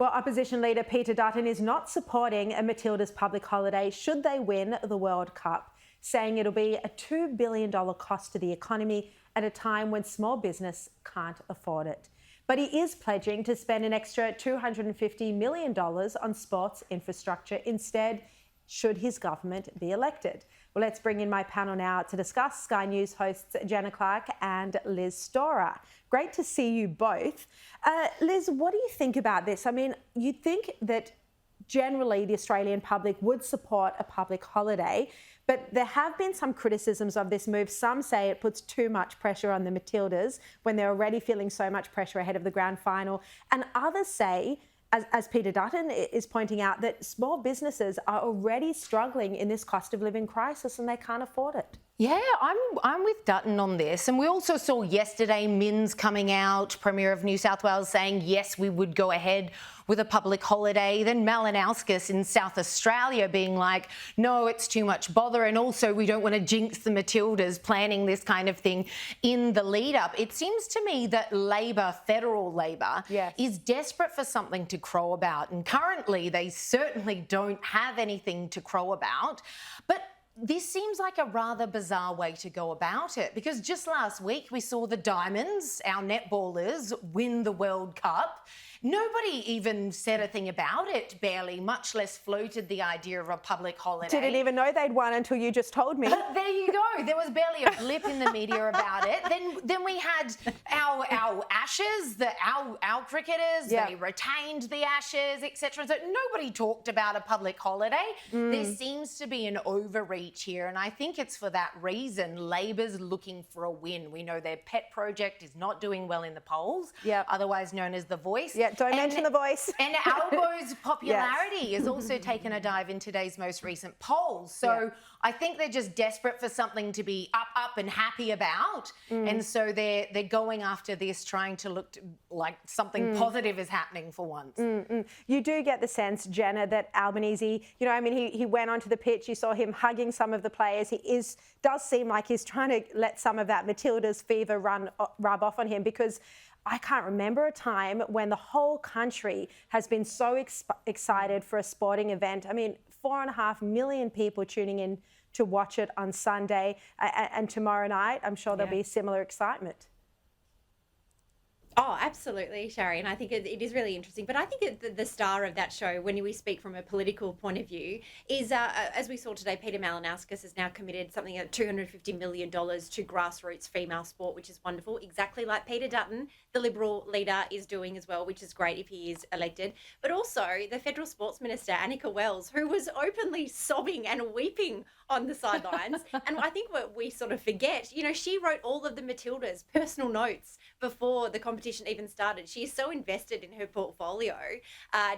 Well, opposition leader Peter Dutton is not supporting a Matildas public holiday should they win the World Cup, saying it'll be a $2 billion cost to the economy at a time when small business can't afford it. But he is pledging to spend an extra $250 million on sports infrastructure instead, should his government be elected. Well, let's bring in my panel now to discuss. Sky News hosts Jenna Clarke and Liz Storer. Great to see you both. Liz, what do you think about this? I mean, you'd think that generally the Australian public would support a public holiday, but there have been some criticisms of this move. Some say it puts too much pressure on the Matildas when they're already feeling so much pressure ahead of the grand final. And others say, as Peter Dutton is pointing out, that small businesses are already struggling in this cost of living crisis and they can't afford it. Yeah, I'm with Dutton on this. And we also saw yesterday Minns coming out, Premier of New South Wales, saying, yes, we would go ahead with a public holiday. Then Malinowskis in South Australia being like, no, it's too much bother. And also we don't want to jinx the Matildas planning this kind of thing in the lead up. It seems to me that Labor, federal Labor, is desperate for something to crow about. And currently they certainly don't have anything to crow about. But this seems like a rather bizarre way to go about it, because just last week we saw the Diamonds, our netballers, win the World Cup. Nobody even said a thing about it, barely, much less floated the idea of a public holiday. Didn't even know they'd won until you just told me. There you go. There was barely a blip in the media about it. Then we had our Ashes, our cricketers, they retained the Ashes, etc. So nobody talked about a public holiday. There seems to be an overreach here, and I think it's for that reason. Labor's looking for a win. We know their pet project is not doing well in the polls, otherwise known as The Voice. Don't mention The Voice. And Albo's popularity has also taken a dive in today's most recent polls. So I think they're just desperate for something to be up and happy about. And so they're going after this, trying to look like something positive is happening for once. You do get the sense, Jenna, that Albanese, you know, I mean, he went onto the pitch, you saw him hugging some of the players. Does seem like he's trying to let some of that Matildas fever rub off on him, because I can't remember a time when the whole country has been so excited for a sporting event. I mean, 4.5 million people tuning in to watch it on Sunday, and tomorrow night, I'm sure there'll be similar excitement. Oh, absolutely, Sharri. And I think it is really interesting. But I think the star of that show, when we speak from a political point of view, is, as we saw today, Peter Malinowskis has now committed something at $250 million to grassroots female sport, which is wonderful. Exactly like Peter Dutton, the Liberal leader, is doing as well, which is great if he is elected. But also the Federal Sports Minister, Anika Wells, who was openly sobbing and weeping on the sidelines. And I think what we sort of forget, you know, she wrote all of the Matildas' personal notes before the competition even started. She is so invested in her portfolio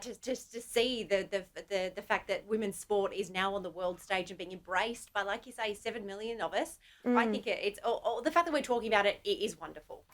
to see the fact that women's sport is now on the world stage and being embraced by, like you say, 7 million of us. I think it's the fact that we're talking about it is wonderful.